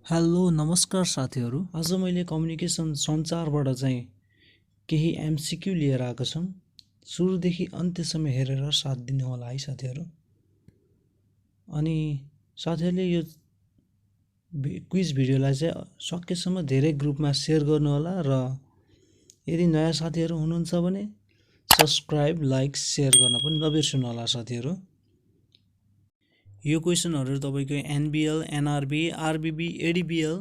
Hello नमस्कार साथीहरू। आज मैले कम्युनिकेसन सञ्चारबाट चाहिँ केही एमसिक्यू लिएर आएको छौँ। सुरुदेखि अन्त्यसम्म हेरेर साथ दिनु होला है साथीहरू। अनि साथीहरूले यो क्विज भिडियोलाई चाहिँ सकेसम्म धेरै ग्रुपमा सेयर गर्नु होला र यदि नयाँ साथीहरू हुनुहुन्छ भने सब्सक्राइब लाइक सेयर गर्न पनि नबिर्सनु होला साथीहरू। यो क्वेसनहरू तपाईको NBL, NRB, RBB, ADBL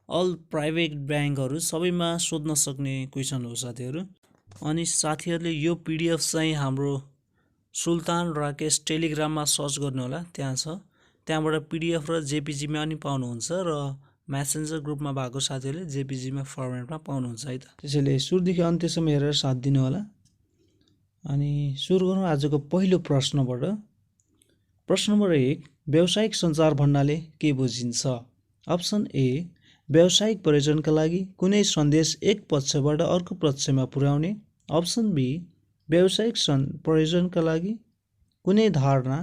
all private ब्याङ्कहरू सबैमा सोध्न सक्ने क्वेसन हो साथीहरू। अनि साथीहरूले यो पिडिएफ चाहिँ हाम्रो सुल्तान राकेश टेलिग्राममा सर्च गर्नु होला, त्यहाँ छ। त्यहाँबाट पिडिएफ र जेपिजीमा पनि पाउनुहुन्छ र म्यासेन्जर ग्रुपमा भएको साथीहरूले जेपिजीमा फर्मेटमा पाउनुहुन्छ है त। त्यसैले सुरुदेखि अन्त्यसम्म हेरेर साथ दिनु होला। अनि सुरु गरौँ आजको पहिलो प्रश्नबाट। प्रश्न नम्बर 1, व्यावसायिक सञ्चार भन्नाले के बुझिन्छ? अप्सन ए, व्यावसायिक प्रयोजनका लागि कुनै सन्देश एक पक्षबाट अर्को पक्षमा पुर्याउने। अप्सन बी, व्यावसायिक प्रयोजनका लागि कुनै धारणा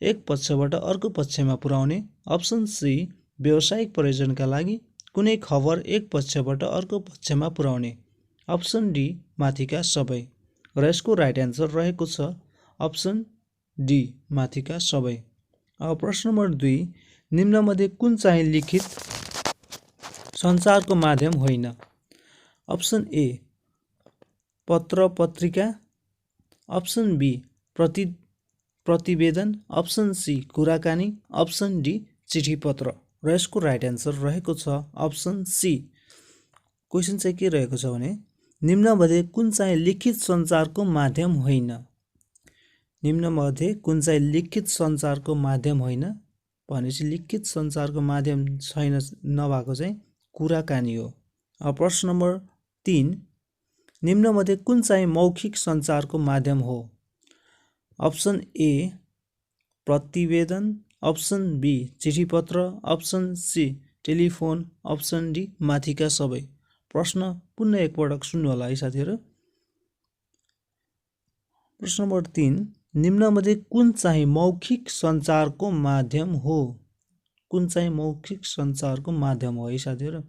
एक पक्षबाट अर्को पक्षमा पुर्याउने। अप्सन सी, व्यावसायिक प्रयोजनका लागि कुनै खबर एक पक्षबाट अर्को पक्षमा पुर्याउने। अप्सन डी, माथिका सबै। र यसको राइट एन्सर रहेको छ अप्सन डी, माथिका सबै। अब प्रश्न नम्बर 2, निम्नमध्ये कुन चाहिँ लिखित सञ्चारको माध्यम होइन? अप्सन ए, पत्र पत्रिका। अप्सन बी, प्रतिवेदन। अप्सन सी, कुराकानी। अप्सन डी, चिठी पत्र। र यसको राइट एन्सर रहेको छ अप्सन सी। क्वेसन चाहिँ के रहेको छ भने निम्नमध्ये कुन चाहिँ लिखित सञ्चारको माध्यम होइन? निम्नमध्ये कुन चाहिँ लिखित सञ्चारको माध्यम होइन भनेपछि लिखित सञ्चारको माध्यम छैन, नभएको चाहिँ कुराकानी हो। अब प्रश्न नम्बर 3, निम्नमध्ये कुन चाहिँ मौखिक सञ्चारको माध्यम हो? अप्सन ए, प्रतिवेदन। अप्सन बी, चिठी पत्र। Option C, telephone. Option D, माथिका सबै। प्रश्न पुनः एकपटक सुन्नु होला है साथीहरू। प्रश्न नम्बर 3, निम्नमध्ये कुन चाहिँ मौखिक सञ्चारको माध्यम हो? कुन चाहिँ मौखिक सञ्चारको माध्यम हो है साथीहरू?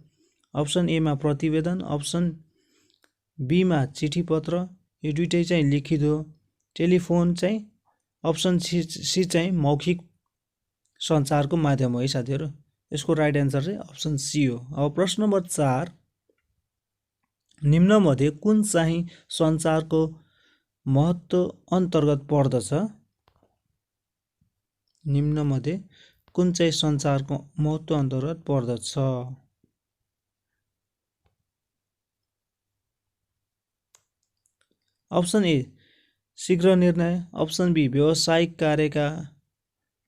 अप्सन एमा प्रतिवेदन। अप्सन बीमा चिठी पत्र, यो दुइटै चाहिँ लिखित हो। टेलिफोन चाहिँ अप्सन सी चाहिँ मौखिक सञ्चारको माध्यम हो है साथीहरू। यसको राइट एन्सर चाहिँ अप्सन सी हो। अब प्रश्न नम्बर 4, निम्नमध्ये कुन चाहिँ सञ्चारको महत्त्व अन्तर्गत पर्दछ? निम्नमध्ये कुन चाहिँ सञ्चारको महत्त्व अन्तर्गत पर्दछ? अप्सन ए, शीघ्र निर्णय। अप्सन बी, व्यावसायिक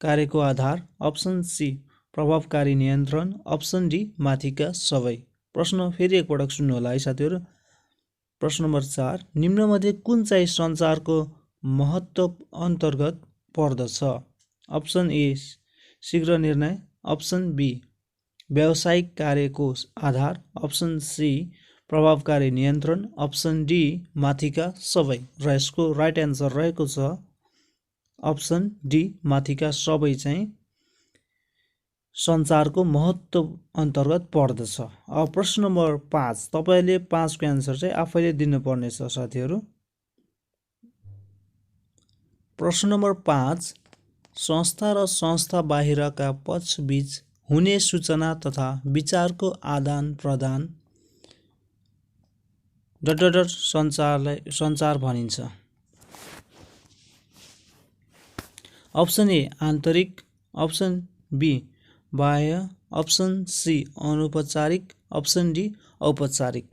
कार्यको आधार। अप्सन सी, प्रभावकारी नियन्त्रण। अप्सन डी, माथिका सबै। प्रश्न फेरि एकपटक सुन्नु होला है साथीहरू। प्रश्न नम्बर 4, निम्नमध्ये कुन चाहिँ सञ्चारको महत्त्व अन्तर्गत पर्दछ? अप्सन ए, शीघ्र निर्णय। अप्सन बी, व्यावसायिक कार्यको आधार। अप्सन सी, प्रभावकारी नियन्त्रण। अप्सन डी, माथिका सबै। र यसको राइट एन्सर रहेको छ अप्सन डी, माथिका सबै चाहिँ सञ्चारको महत्त्व अन्तर्गत पर्दछ। अब प्रश्न नम्बर 5, तपाईँले 5 को एन्सर चाहिँ आफैले दिनुपर्नेछ साथीहरू। प्रश्न नम्बर 5, संस्था र संस्था बाहिरका पक्षबीच हुने सूचना तथा विचारको आदान प्रदान सञ्चार भनिन्छ। अप्सन ए, आन्तरिक। अप्सन बी, बाह्य। अप्सन सी, अनौपचारिक। अप्सन डी, औपचारिक।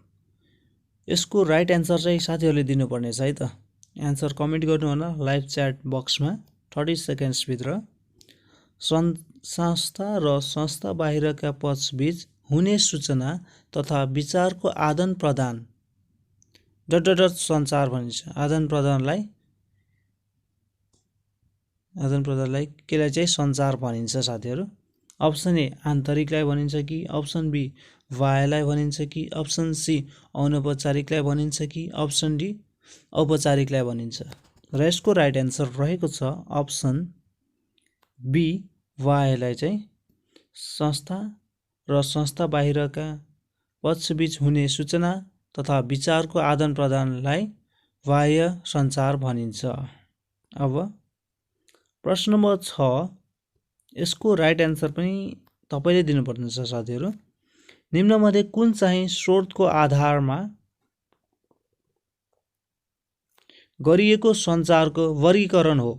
यसको राइट एन्सर चाहिँ साथीहरूले दिनुपर्नेछ है त। एन्सर कमेन्ट गर्नु होला लाइभ च्याट बक्समा 30 सेकेन्ड्सभित्र। संस्था र संस्था बाहिरका पक्षबीच हुने सूचना तथा विचारको आदान प्रदान सञ्चार भनिन्छ। आदान प्रदानलाई केलाई चाहिँ सञ्चार भनिन्छ साथीहरू? अप्सन ए, आन्तरिकलाई भनिन्छ कि? अप्सन बी, बाह्यलाई भनिन्छ कि? अप्सन सी, अनौपचारिकलाई भनिन्छ कि? अप्सन डी, औपचारिकलाई भनिन्छ। र यसको राइट एन्सर रहेको छ अप्सन बी, बाह्यलाई चाहिँ संस्था र संस्था बाहिरका पक्षबीच हुने सूचना तथा विचारको आदान प्रदानलाई बाह्य सञ्चार भनिन्छ। अब प्रश्न नम्बर 6, यसको राइट एन्सर पनि तपाईले दिनुपर्ने छ साथीहरू। निम्नमध्ये कुन चाहिँ स्रोतको आधारमा गरिएको सञ्चारको वर्गीकरण हो?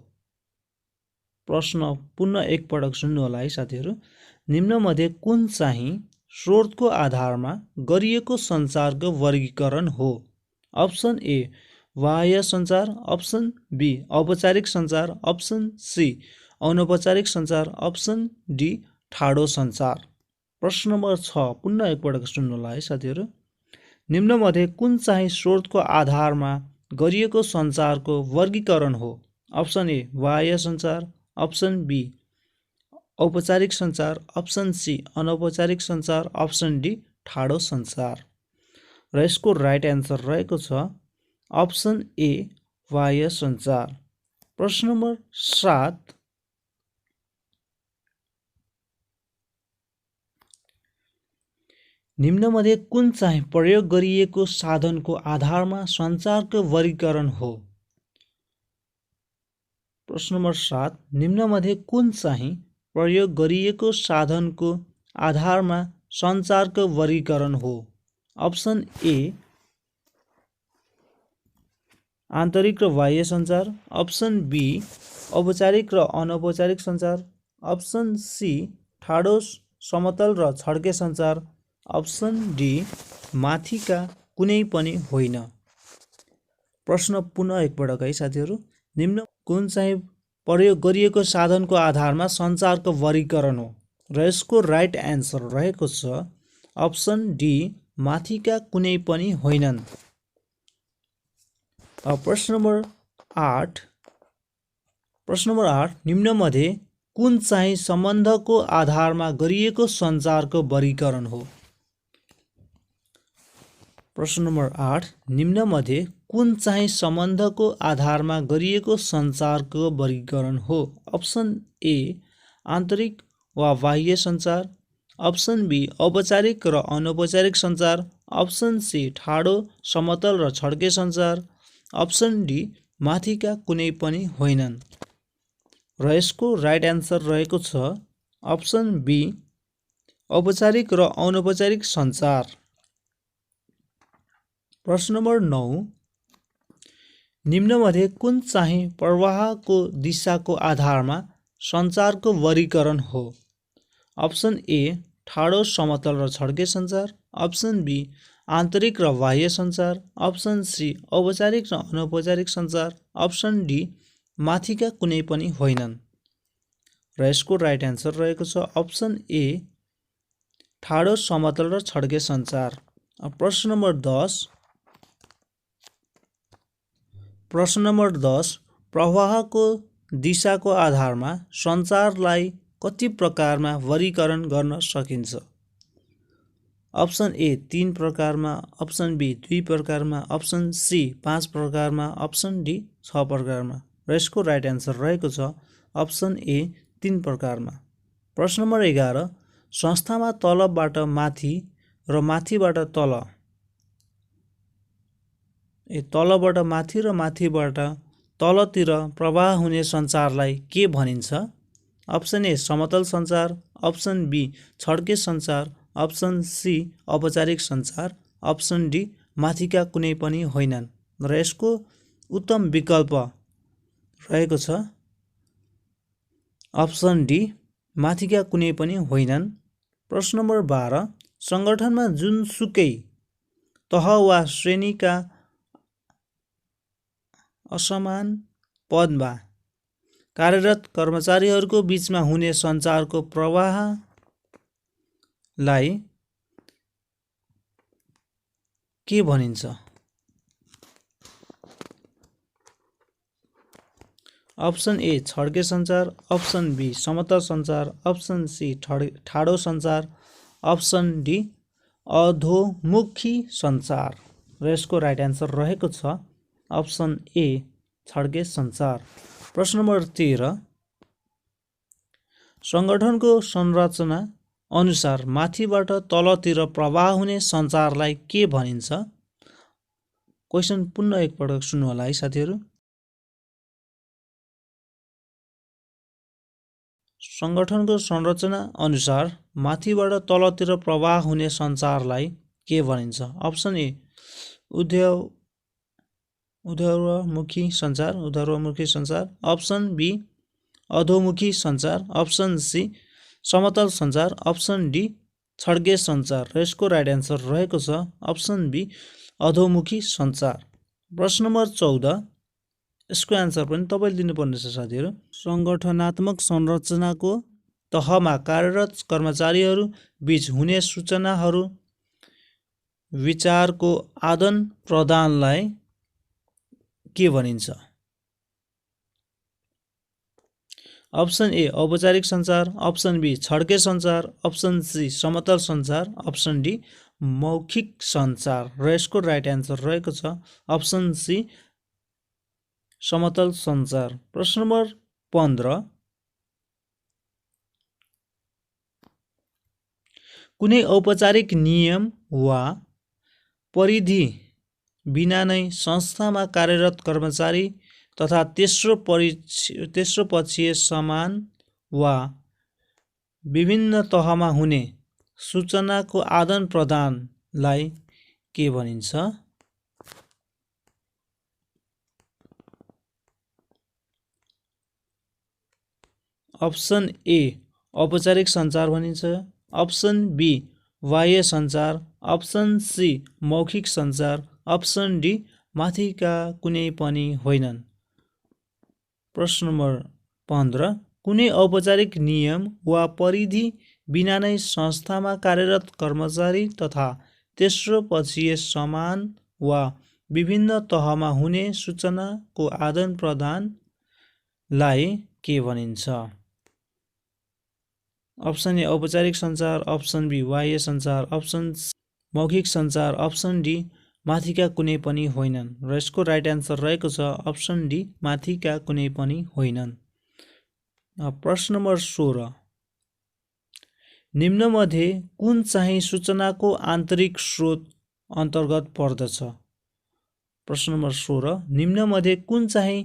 प्रश्न पुनः एकपटक सुन्नु होला है साथीहरू। निम्नमध्ये कुन चाहिँ स्रोतको आधारमा गरिएको सञ्चारको वर्गीकरण हो? अप्सन ए बाह्य सञ्चार, अप्सन बी औपचारिक सञ्चार, अप्सन सी अनौपचारिक सञ्चार, अप्सन डी ठाडो सञ्चार। प्रश्न नम्बर 6 पुनः एकपटक सुन्नु होला है साथीहरू। निम्नमध्ये कुन चाहिँ स्रोतको आधारमा गरिएको सञ्चारको वर्गीकरण हो? अप्सन ए बाह्य सञ्चार, अप्सन बी औपचारिक सञ्चार, अप्सन सी अनौपचारिक सञ्चार, अप्सन डी ठाडो सञ्चार। र यसको राइट एन्सर रहेको छ अप्सन ए बाह्य सञ्चार। प्रश्न नम्बर 7, निम्नमध्ये कुन चाहिँ प्रयोग गरिएको साधनको आधारमा सञ्चारको वर्गीकरण हो? प्रश्न नम्बर 7, निम्नमध्ये कुन चाहिँ प्रयोग गरिएको साधनको आधारमा सञ्चारको वर्गीकरण हो? अप्सन ए आन्तरिक र बाह्य सञ्चार, अप्सन बी औपचारिक र अनौपचारिक सञ्चार, अप्सन सी ठाडो समतल र छड्के सञ्चार, अप्सन डी माथिका कुनै पनि होइन। प्रश्न पुनः एकपटक है साथीहरू। निम्न कुन चाहिँ प्रयोग गरिएको साधनको आधारमा सञ्चारको वर्गीकरण हो? र यसको राइट एन्सर रहेको छ अप्सन डी माथिका कुनै पनि होइनन्। प्रश्न नम्बर 8, निम्नमध्ये कुन चाहिँ सम्बन्धको आधारमा गरिएको सञ्चारको वर्गीकरण हो? प्रश्न नम्बर 8, निम्नमध्ये कुन चाहिँ सम्बन्धको आधारमा गरिएको सञ्चारको वर्गीकरण हो? अप्सन ए आन्तरिक वा बाह्य सञ्चार, अप्सन बी औपचारिक र अनौपचारिक सञ्चार, अप्सन सी ठाडो समतल र छड्के सञ्चार, अप्सन डी माथिका कुनै पनि होइनन्। र यसको राइट एन्सर रहेको छ अप्सन बी औपचारिक र अनौपचारिक सञ्चार। प्रश्न नम्बर 9, निम्नमध्ये कुन चाहिँ प्रवाहको दिशाको आधारमा सञ्चारको वर्गीकरण हो? अप्सन ए ठाडो समतल र छड्के सञ्चार, अप्सन बी आन्तरिक र बाह्य सञ्चार, अप्सन सी औपचारिक र अनौपचारिक सञ्चार, अप्सन डी माथिका कुनै पनि होइनन्। र यसको राइट एन्सर रहेको छ अप्सन ए ठाडो समतल र छड्के सञ्चार। प्रश्न नम्बर 10, प्रवाहको दिशाको आधारमा सञ्चारलाई कति प्रकारमा वर्गीकरण गर्न सकिन्छ? अप्सन ए 3 प्रकारमा, अप्सन बी 2 प्रकारमा, अप्सन सी 5 प्रकारमा, अप्सन डी 6 प्रकारमा। र यसको राइट एन्सर रहेको छ अप्सन ए 3 प्रकारमा। प्रश्न नम्बर 11, संस्थामा तलबाट माथि र माथिबाट तल तलबाट माथि र माथिबाट तलतिर प्रवाह हुने सञ्चारलाई के भनिन्छ? अप्सन ए समतल सञ्चार, अप्सन बी छड्के सञ्चार, अप्सन सी औपचारिक सञ्चार, अप्सन डी माथिका कुनै पनि होइनन्। र यसको उत्तम विकल्प रहेको छ अप्सन डी माथिका कुनै पनि होइनन्। प्रश्न नम्बर 12, सङ्गठनमा जुनसुकै तह वा श्रेणीका असमान पदमा कार्यरत कर्मचारीहरूको बीचमा हुने सञ्चारको प्रवाहलाई के भनिन्छ? अप्सन ए छड्के सञ्चार, अप्सन बी समतल सञ्चार, अप्सन सी ठाडो सञ्चार, अप्सन डी अधोमुखी सञ्चार। र यसको राइट एन्सर रहेको छ अप्सन ए छड्के सञ्चार। प्रश्न नम्बर 13, सङ्गठनको संरचना अनुसार माथिबाट तलतिर प्रवाह हुने सञ्चारलाई के भनिन्छ? क्वेसन पुनः एकपटक सुन्नु होला है साथीहरू। संगठनको संरचना अनुसार माथिबाट तलतिर प्रवाह हुने सञ्चारलाई के भनिन्छ? अप्सन ए ऊर्ध्वमुखी सञ्चार, अप्सन बी अधोमुखी सञ्चार, अप्सन सी समतल सञ्चार, अप्सन डी छड्के सञ्चार। र यसको राइट एन्सर रहेको छ अप्सन बी अधोमुखी सञ्चार। प्रश्न नम्बर 14, यसको एन्सर पनि तपाईँले दिनुपर्ने छ साथीहरू। सङ्गठनात्मक संरचनाको तहमा कार्यरत कर्मचारीहरू बीच हुने सूचनाहरू विचारको आदान प्रदानलाई के भनिन्छ? अप्सन ए औपचारिक सञ्चार, अप्सन बी छड्के सञ्चार, अप्सन सी समतल सञ्चार, अप्सन डी मौखिक सञ्चार। र यसको राइट एन्सर रहेको छ अप्सन सी समतल सञ्चार। प्रश्न नम्बर 15, कुनै औपचारिक नियम वा परिधि बिना नै संस्थामा कार्यरत कर्मचारी तथा तेस्रो पक्षीय समान वा विभिन्न तहमा हुने सूचनाको आदान प्रदानलाई के भनिन्छ? अप्सन ए औपचारिक सञ्चार भनिन्छ, अप्सन बी बाह्य सञ्चार, अप्सन सी मौखिक सञ्चार, अप्सन डी माथिका कुनै पनि होइनन्। प्रश्न नम्बर 15, कुनै औपचारिक नियम वा परिधि बिना नै संस्थामा कार्यरत कर्मचारी तथा तेस्रो पक्षीय समान वा विभिन्न तहमा हुने सूचनाको आदान प्रदानलाई के भनिन्छ? अप्सन ए औपचारिक सञ्चार, अप्सन बी बाह्य सञ्चार, अप्सन सी मौखिक सञ्चार, अप्सन डी माथिका कुनै पनि होइनन्। र यसको राइट एन्सर रहेको छ अप्सन डी माथिका कुनै पनि होइनन्। प्रश्न नम्बर 16, निम्नमध्ये कुन चाहिँ सूचनाको आन्तरिक स्रोत अन्तर्गत पर्दछ? प्रश्न नम्बर 16, निम्नमध्ये कुन चाहिँ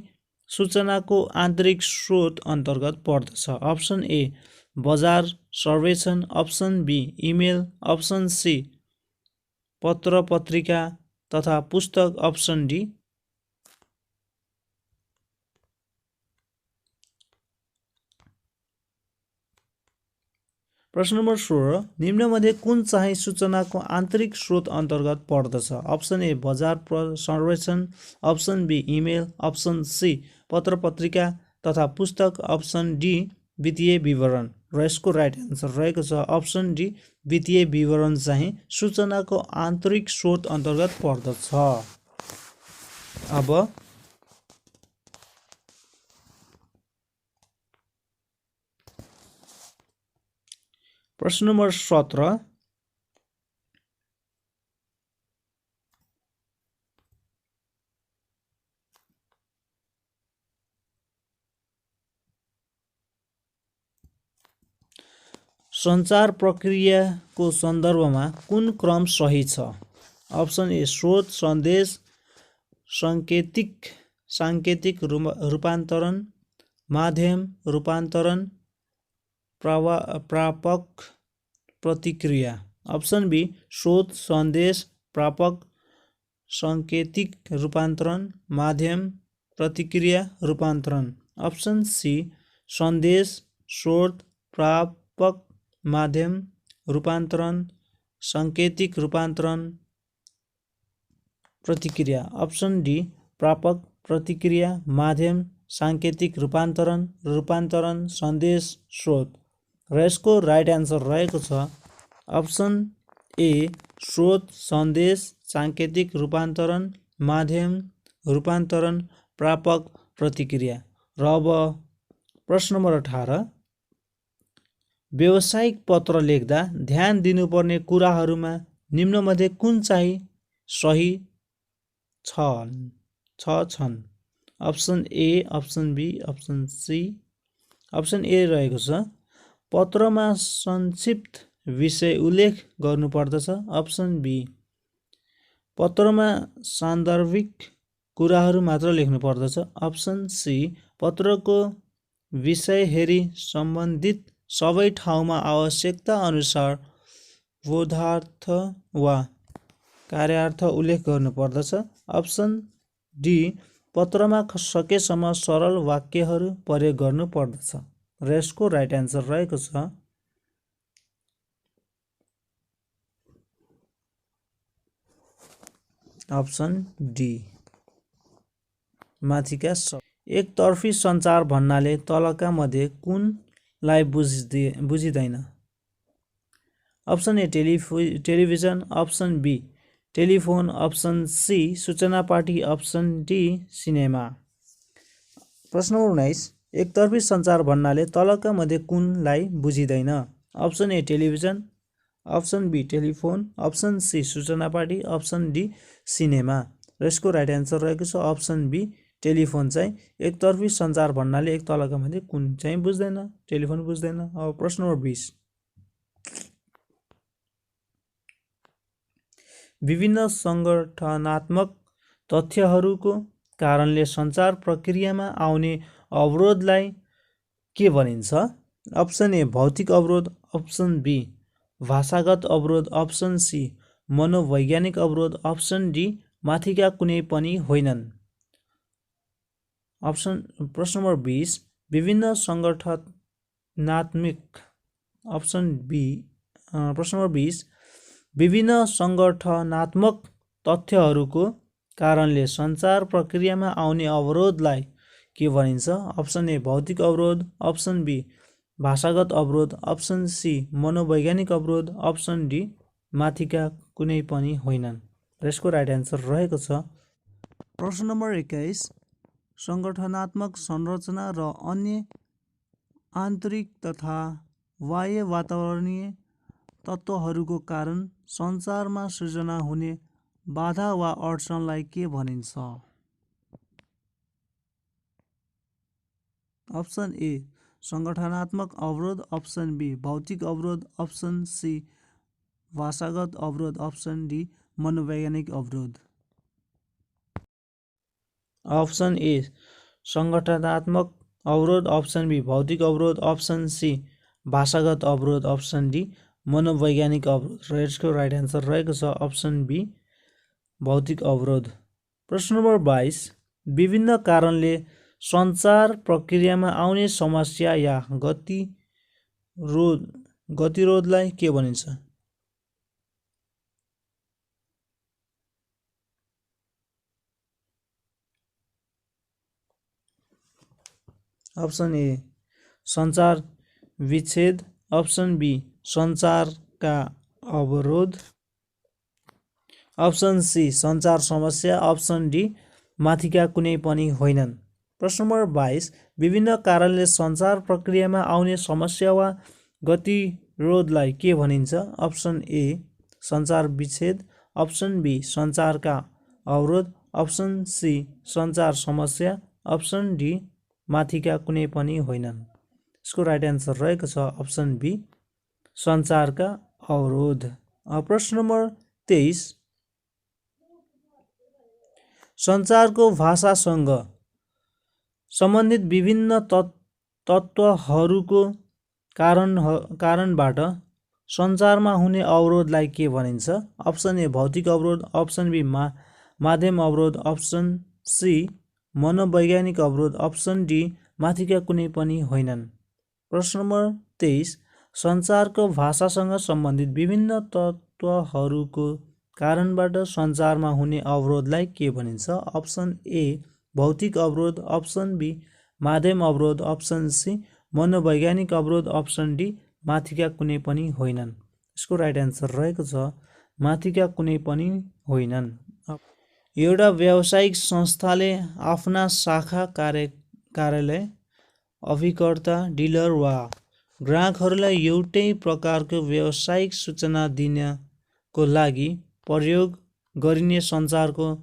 सूचनाको आन्तरिक स्रोत अन्तर्गत पर्दछ? अप्सन ए बजार सर्वेक्षण, option B email, option C पत्र पत्रिका तथा पुस्तक, अप्सन डी प्रश्न नम्बर 16, निम्नमध्ये कुन चाहिँ सूचनाको आन्तरिक स्रोत अन्तर्गत पर्दछ? अप्सन ए बजार सर्वेक्षण, option B email, option C पत्र पत्रिका तथा पुस्तक, अप्सन डी वित्तीय विवरण। र यसको राइट एन्सर रहेको छ अप्सन डी वित्तीय विवरण चाहिँ सूचनाको आन्तरिक स्रोत अन्तर्गत पर्दछ। अब प्रश्न नम्बर 17, सञ्चार प्रक्रियाको सन्दर्भमा कुन क्रम सही छ? अप्सन ए स्रोत सन्देश साङ्केतिक रूपान्तरण, माध्यम रूपान्तरण, प्रापक प्रतिक्रिया। अप्सन बी स्रोत सन्देश प्रापक साङ्केतिक रूपान्तरण, माध्यम प्रतिक्रिया रूपान्तरण। अप्सन सी सन्देश स्रोत प्रापक माध्यम रूपान्तरण साङ्केतिक रूपान्तरण प्रतिक्रिया। अप्सन डी प्रापक प्रतिक्रिया माध्यम साङ्केतिक रूपान्तरण सन्देश स्रोत। र यसको राइट एन्सर रहेको छ अप्सन ए स्रोत सन्देश साङ्केतिक रूपान्तरण माध्यम रूपान्तरण प्रापक प्रतिक्रिया। र अब प्रश्न नम्बर 18, व्यावसायिक पत्र लेख्दा ध्यान दिनुपर्ने कुराहरूमा निम्नमध्ये कुन चाहिँ सही छन्? Option A, option B, option C. Option A रहेको छ पत्रमा संक्षिप्त विषय उल्लेख गर्नुपर्दछ। अप्सन बी पत्रमा सान्दर्भिक कुराहरू मात्र लेख्नु पर्दछ। अप्सन सी पत्रको विषय हेरी सम्बन्धित सबै ठाउँमा आवश्यकता अनुसार बोधार्थ वा कार्यार्थ उल्लेख गर्नुपर्दछ। अप्सन डी पत्रमा सकेसम्म सरल वाक्यहरू प्रयोग गर्नुपर्दछ। र यसको राइट एन्सर रहेको छ अप्सन डी माथिका एकतर्फी सञ्चार भन्नाले तलका मध्ये कुनलाई बुझिँदैन? Option A television, option B telephone, option C सूचना पार्टी, अप्सन डी सिनेमा। प्रश्न नम्बर 19 एकतर्फी सञ्चार भन्नाले तलका मध्ये कुनलाई बुझिँदैन? Option A television, option B telephone, option C सूचना पार्टी, अप्सन डी सिनेमा। र यसको राइट एन्सर रहेको छ अप्सन बी टेलिफोन। चाहिँ एकतर्फी सञ्चार भन्नाले एक तलका मध्ये कुन चाहिँ बुझ्दैन? टेलिफोन बुझ्दैन। अब प्रश्न नम्बर 20 विभिन्न सङ्गठनात्मक तथ्यहरूको कारणले सञ्चार प्रक्रियामा आउने अवरोधलाई के भनिन्छ? अप्सन ए भौतिक अवरोध, अप्सन बी भाषागत अवरोध, अप्सन सी मनोवैज्ञानिक अवरोध, अप्सन डी माथिका कुनै पनि होइनन्। प्रश्न नम्बर 20 विभिन्न सङ्गठनात्मक अप्सन बी प्रश्न नम्बर 20 विभिन्न सङ्गठनात्मक तथ्यहरूको कारणले सञ्चार प्रक्रियामा आउने अवरोधलाई के भनिन्छ? अप्सन ए भौतिक अवरोध, अप्सन बी भाषागत अवरोध, अप्सन सी मनोवैज्ञानिक अवरोध, अप्सन डी माथिका कुनै पनि होइनन्। यसको राइट एन्सर रहेको छ प्रश्न नम्बर 21 सङ्गठनात्मक संरचना र अन्य आन्तरिक तथा बाह्य वातावरणीय तत्त्वहरूको कारण सञ्चारमा सृजना हुने बाधा वा अडचनलाई के भनिन्छ? अप्सन ए सङ्गठनात्मक अवरोध, अप्सन बी भौतिक अवरोध, अप्सन सी भाषागत अवरोध, अप्सन डी मनोवैज्ञानिक अवरोध। अप्सन ए सङ्गठनात्मक अवरोध, अप्सन बी भौतिक अवरोध, अप्सन सी भाषागत अवरोध, अप्सन डी मनोवैज्ञानिक अवरोध। र यसको राइट एन्सर रहेको छ अप्सन बी भौतिक अवरोध। प्रश्न नम्बर 22 विभिन्न कारणले सञ्चार प्रक्रियामा आउने समस्या या गतिरोधलाई के भनिन्छ? अप्सन ए सञ्चार विच्छेद, अप्सन बी सञ्चारका अवरोध, अप्सन सी सञ्चार समस्या, अप्सन डी माथिका कुनै पनि होइनन्। प्रश्न नम्बर 22 विभिन्न कारणले सञ्चार प्रक्रियामा आउने समस्या वा गतिरोधलाई के भनिन्छ? अप्सन ए सञ्चार विच्छेद, अप्सन बी सञ्चारका अवरोध, अप्सन सी सञ्चार समस्या, अप्सन डी माथिका कुनै पनि होइनन्। यसको राइट एन्सर रहेको छ अप्सन बी सञ्चारका अवरोध। प्रश्न नम्बर 23 सञ्चारको भाषासँग सम्बन्धित विभिन्न तत्त्वहरूको कारणबाट सञ्चारमा हुने अवरोधलाई के भनिन्छ? अप्सन ए भौतिक अवरोध, अप्सन बी माध्यम अवरोध, अप्सन सी मनोवैज्ञानिक अवरोध, अप्सन डी माथिका कुनै पनि होइनन्। प्रश्न नम्बर 23 सञ्चारको भाषासँग सम्बन्धित विभिन्न तत्त्वहरूको कारणबाट सञ्चारमा हुने अवरोधलाई के भनिन्छ? अप्सन ए भौतिक अवरोध, अप्सन बी माध्यम अवरोध, अप्सन सी मनोवैज्ञानिक अवरोध, अप्सन डी माथिका कुनै पनि होइनन्। यसको राइट एन्सर रहेको छ माथिका कुनै पनि होइनन्। एउटा व्यावसायिक संस्थाले आफ्ना शाखा कार्यालय अभिकर्ता डिलर वा ग्राहकहरूलाई एउटै प्रकारको व्यावसायिक सूचना दिनको लागि प्रयोग गरिने सञ्चारको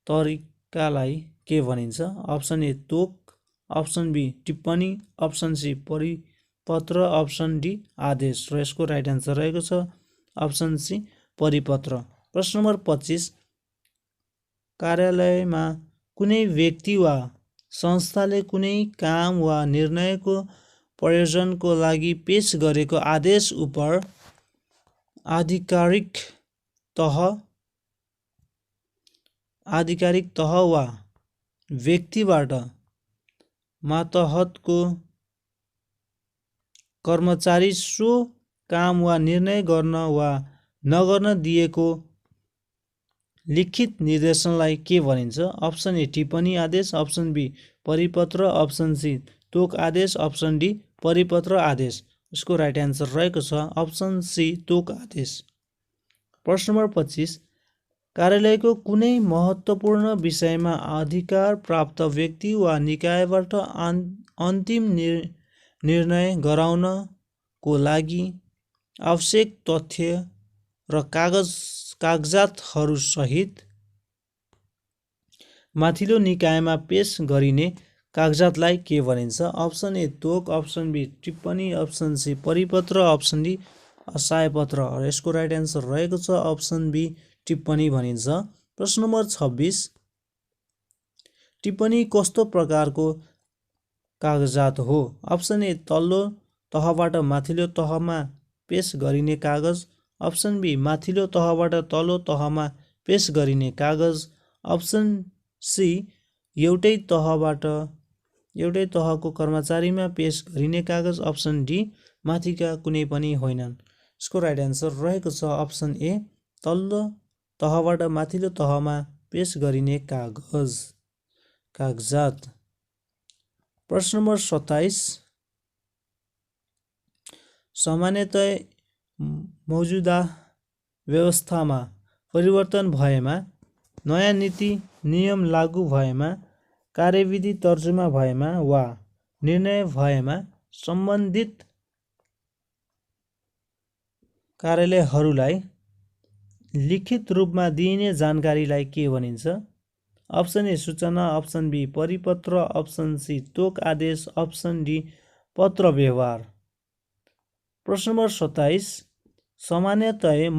तरिकालाई के भनिन्छ? अप्सन ए तोक, अप्सन बी टिप्पणी, अप्सन सी पत्र, अप्सन डी आदेश र यसको राइट एन्सर रहेको छ अप्सन सी परिपत्र। प्रश्न नम्बर 25 कार्यालयमा कुनै व्यक्ति वा संस्थाले कुनै काम वा निर्णयको प्रयोजनको लागि पेश गरेको आदेश उप आधिकारिक तह वा व्यक्तिबाट मातहतको कर्मचारी सो काम वा निर्णय गर्न वा नगर्न दिएको लिखित निर्देशनलाई के भनिन्छ? अप्सन ए टिप्पणी आदेश, अप्सन बी परिपत्र, अप्सन सी तोक आदेश, अप्सन डी परिपत्र आदेश। यसको राइट एन्सर रहेको छ अप्सन सी तोक आदेश। प्रश्न नम्बर 25 कार्यालयको कुनै महत्त्वपूर्ण विषयमा अधिकार प्राप्त व्यक्ति वा निकायबाट अन्तिम निर्णय गराउनको लागि आवश्यक तथ्य र कागजातहरूसहित माथिल्लो निकायमा पेश गरिने कागजातलाई के भनिन्छ? अप्सन ए तोक, अप्सन बी टिप्पणी, अप्सन सी परिपत्र, अप्सन डी असायपत्र। यसको राइट एन्सर रहेको छ अप्सन बी टिप्पणी भनिन्छ। प्रश्न नम्बर 26 टिप्पणी कस्तो प्रकारको कागजात हो? अप्सन ए तल्लो तहबाट माथिल्लो तहमा पेश गरिने कागज, अप्सन बी माथिल्लो तहबाट तल्लो तहमा पेश गरिने कागज, अप्सन सी एउटै तहको कर्मचारीमा पेश गरिने कागज, अप्सन डी माथिका कुनै पनि होइनन्। यसको राइट एन्सर रहेको छ अप्सन ए तल्लो तहबाट माथिल्लो तहमा पेश गरिने कागजात। प्रश्न नम्बर 27 सामान्यतया मौजुदा व्यवस्थामा परिवर्तन भएमा, नयाँ नीति नियम लागू भएमा, कार्यविधि तर्जुमा भएमा वा निर्णय भएमा सम्बन्धित कार्यालयहरूलाई लिखित रूपमा दिइने जानकारीलाई के भनिन्छ? अप्सन ए सूचना, अप्सन बी परिपत्र, अप्सन सी तोक आदेश, अप्सन डी पत्र व्यवहार। प्रश्न नम्बर 27 सामान्यतया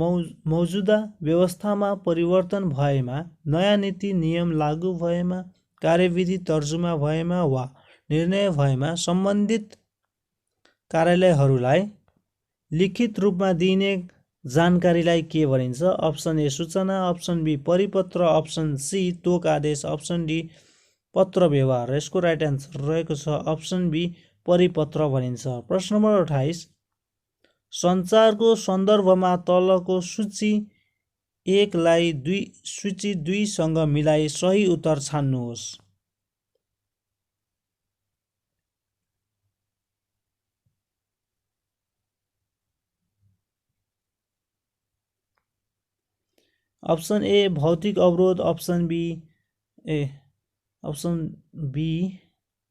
मौजुदा व्यवस्थामा परिवर्तन भएमा, नयाँ नीति नियम लागू भएमा, कार्यविधि तर्जुमा भएमा वा निर्णय भएमा सम्बन्धित कार्यालयहरूलाई लिखित रूपमा दिइने जानकारीलाई के भनिन्छ? अप्सन ए सूचना, अप्सन बी परिपत्र, अप्सन सी तोक आदेश, अप्सन डी पत्र व्यवहार। यसको राइट एन्सर रहेको छ अप्सन बी परिपत्र भनिन्छ। प्रश्न नम्बर 28 सञ्चारको सन्दर्भमा तलको सूची 1 लाई सूची 2 सँग मिलाई सही उत्तर छान्नुहोस्। अप्सन ए भौतिक अवरोध, अप्सन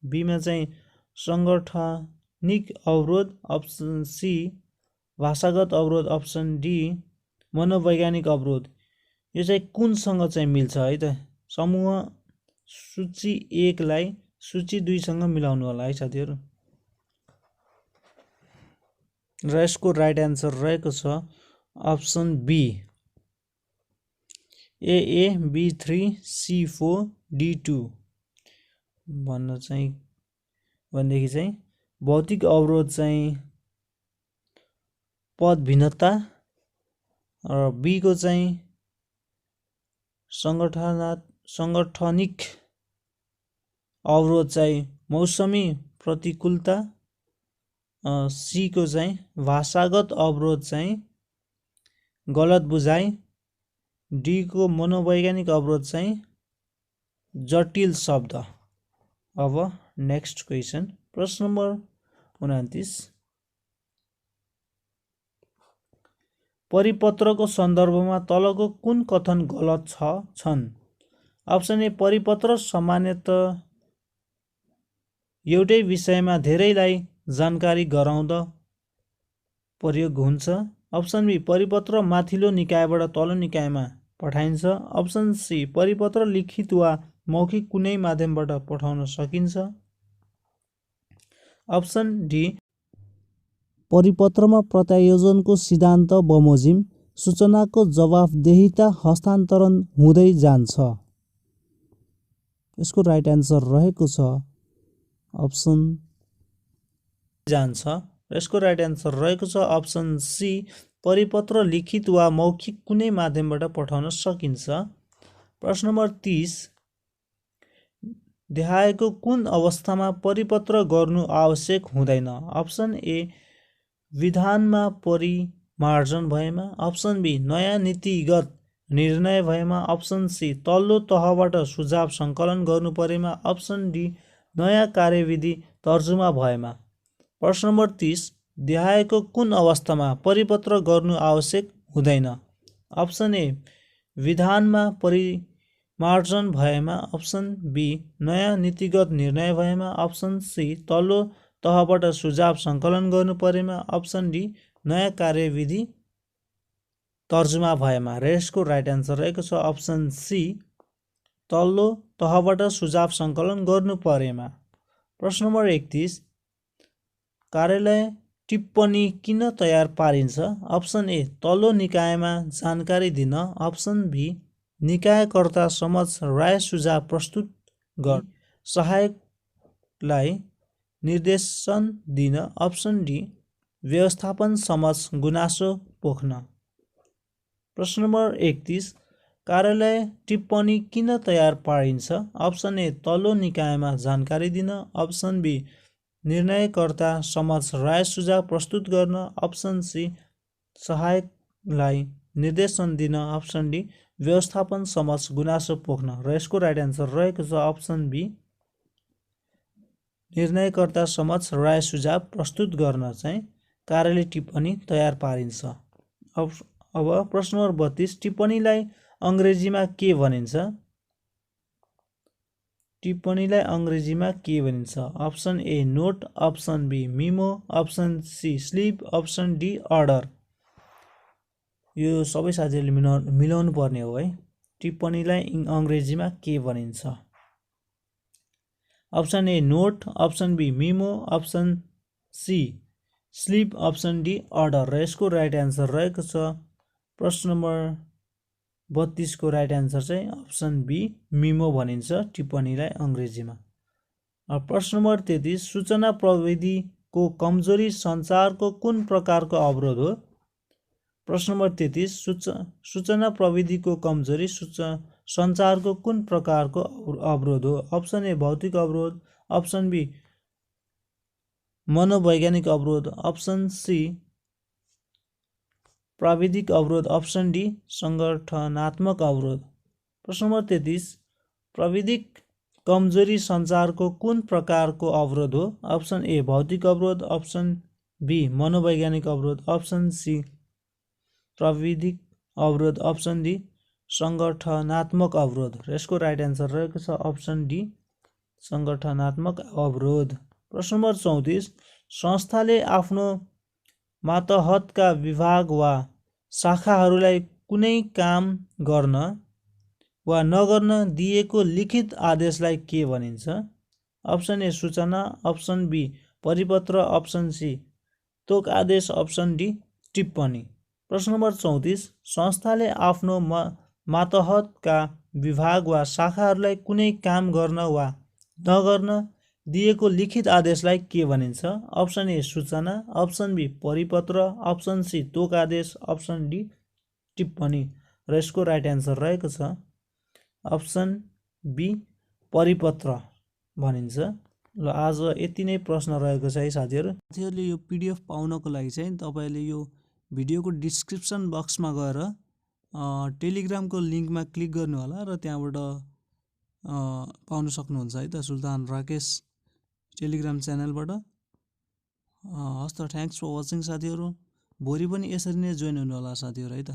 बीमा चाहिँ सङ्गठनिक अवरोध, अप्सन सी भाषागत अवरोध, अप्सन डी मनोवैज्ञानिक अवरोध। यो चाहिँ कुनसँग चाहिँ मिल्छ है त? समूह सूची 1 लाई सूची 2 सँग मिलाउनु होला है साथीहरू। र यसको राइट एन्सर रहेको छ option be AA B3 C4 D2 भनेदेखि चाहिँ भौतिक अवरोध चाहिँ पद भिन्नता र बी को चाहिँ सङ्गठनिक अवरोध चाहिँ मौसमी प्रतिकूलता, सी को चाहिँ भाषागत अवरोध चाहिँ गलत बुझाइ, डी को मनोवैज्ञानिक अवरोध चाहिँ जटिल शब्द। अब नेक्स्ट क्वेसन प्रश्न नम्बर 29 परिपत्रको सन्दर्भमा तलको कुन कथन गलत छन्? अप्सन ए परिपत्र सामान्यतः एउटै विषयमा धेरैलाई जानकारी गराउँदा प्रयोग हुन्छ। अप्सन बी परिपत्र माथिल्लो निकायबाट तल्लो निकायमा पठाइन्छ। अप्सन सी परिपत्र लिखित वा मौखिक कुनै माध्यमबाट पठाउन सकिन्छ। अप्सन डी परिपत्रमा प्रत्यायोजनको सिद्धान्त बमोजिम सूचनाको जवाफदेहिता हस्तान्तरण हुँदै जान्छ। यसको राइट एन्सर रहेको छ अप्सन जान्छ। यसको राइट एन्सर रहेको छ अप्सन सी, परिपत्र लिखित वा मौखिक कुनै माध्यमबाट पठाउन सकिन्छ। प्रश्न नम्बर 30, देखाएको कुन अवस्थामा परिपत्र गर्नु आवश्यक हुँदैन? अप्सन ए, विधानमा परिमार्जन भएमा। अप्सन बी, नयाँ नीतिगत निर्णय भएमा। अप्सन सी, तल्लो तहबाट सुझाव सङ्कलन गर्नु परेमा। अप्सन डी, नयाँ कार्यविधि तर्जुमा भएमा। प्रश्न नम्बर 30, देखाएको कुन अवस्थामा परिपत्र गर्नु आवश्यक हुँदैन? अप्सन ए, विधानमा परिमार्जन भएमा। अप्सन बी, नयाँ नीतिगत निर्णय भएमा। अप्सन सी, तल्लो तहबाट सुझाव सङ्कलन गर्नु परेमा। अप्सन डी, नयाँ कार्यविधि तर्जुमा भएमा। र यसको राइट एन्सर रहेको छ अप्सन सी, तल्लो तहबाट सुझाव सङ्कलन गर्नु परेमा। प्रश्न नम्बर 31, कार्यालय टिप्पणी किन तयार पारिन्छ? अप्सन ए, तल्लो निकायमा जानकारी दिन। अप्सन बी, निकायकर्ता समक्ष राय सुझाव प्रस्तुत गर्न सहायकलाई निर्देशन दिन। अप्सन डी, व्यवस्थापन समक्ष गुनासो पोख्न। प्रश्न नम्बर 31, कार्यालय टिप्पणी किन तयार पारिन्छ? अप्सन ए, तल्लो निकायमा जानकारी दिन। अप्सन बी, निर्णयकर्ता समक्ष राय सुझाव प्रस्तुत गर्न। अप्सन सी, सहायकलाई निर्देशन दिन। अप्सन डी, व्यवस्थापन समक्ष गुनासो पोख्न। र यसको राइट एन्सर रहेको छ अप्सन बी, निर्णयकर्ता समक्ष राय सुझाव प्रस्तुत गर्न चाहिँ कार्यालय टिप्पणी तयार पारिन्छ। अब प्रश्न नम्बर 32, टिप्पणीलाई अङ्ग्रेजीमा के भनिन्छ? टिप्पणीलाई अङ्ग्रेजीमा के भनिन्छ? Option A, note. Option B, memo. Option C, slip. Option D, order. यो सबै साथीहरूले मिलाउनु पर्ने हो है। टिप्पणीलाई अङ्ग्रेजीमा के भनिन्छ? Option A, note. Option B, memo. Option C, slip. Option D, order. र यसको राइट एन्सर रहेको छ प्रश्न नम्बर 32 को राइट एन्सर चाहिँ अप्सन बी, मिमो भनिन्छ टिप्पणीलाई अङ्ग्रेजीमा। प्रश्न नम्बर 33, सूचना प्रविधिको कमजोरी सञ्चारको कुन प्रकारको अवरोध हो? प्रश्न नम्बर 33, सूचना प्रविधिको कमजोरी सञ्चारको कुन प्रकारको अवरोध हो? अप्सन ए, भौतिक अवरोध। अप्सन बी, मनोवैज्ञानिक अवरोध। अप्सन सी, प्राविधिक अवरोध। अप्सन डी, सङ्गठनात्मक अवरोध। प्रश्न नम्बर 33, प्रविधिक कमजोरी सञ्चारको कुन प्रकारको अवरोध हो? अप्सन ए, भौतिक अवरोध। अप्सन बी, मनोवैज्ञानिक अवरोध। अप्सन सी, प्राविधिक अवरोध। अप्सन डी, सङ्गठनात्मक अवरोध। र यसको राइट एन्सर रहेको छ अप्सन डी, सङ्गठनात्मक अवरोध। प्रश्न नम्बर 34, संस्थाले आफ्नो मातहतका विभाग वा शाखाहरूलाई कुनै काम गर्न वा नगर्न दिएको लिखित आदेशलाई के भनिन्छ? अप्सन ए, सूचना। अप्सन बी, परिपत्र। अप्सन सी, तोक आदेश। अप्सन डी, टिप्पणी। प्रश्न नम्बर 34, संस्थाले आफ्नो मातहतका विभाग वा शाखाहरूलाई कुनै काम गर्न वा नगर्न दिएको लिखित आदेशलाई के भनिन्छ? अप्सन ए, सूचना। अप्सन बी, परिपत्र। अप्सन सी, तोक आदेश। अप्सन डी, टिप्पणी। र यसको राइट एन्सर रहेको छ अप्सन बी, परिपत्र भनिन्छ। ल आज यति नै प्रश्न रहेको छ है साथीहरू। साथीहरूले यो PDF पाउनको लागि चाहिँ तपाईँले यो भिडियोको डिस्क्रिप्सन बक्समा गएर टेलिग्रामको लिङ्कमा क्लिक गर्नु होला र त्यहाँबाट पाउन सक्नुहुन्छ है त, सुल्तान राकेश टेलिग्राम च्यानलबाट। हस् त, थ्याङ्क्स फर वाचिङ साथीहरू। भोलि पनि यसरी नै जोइन हुनु होला साथीहरू है त।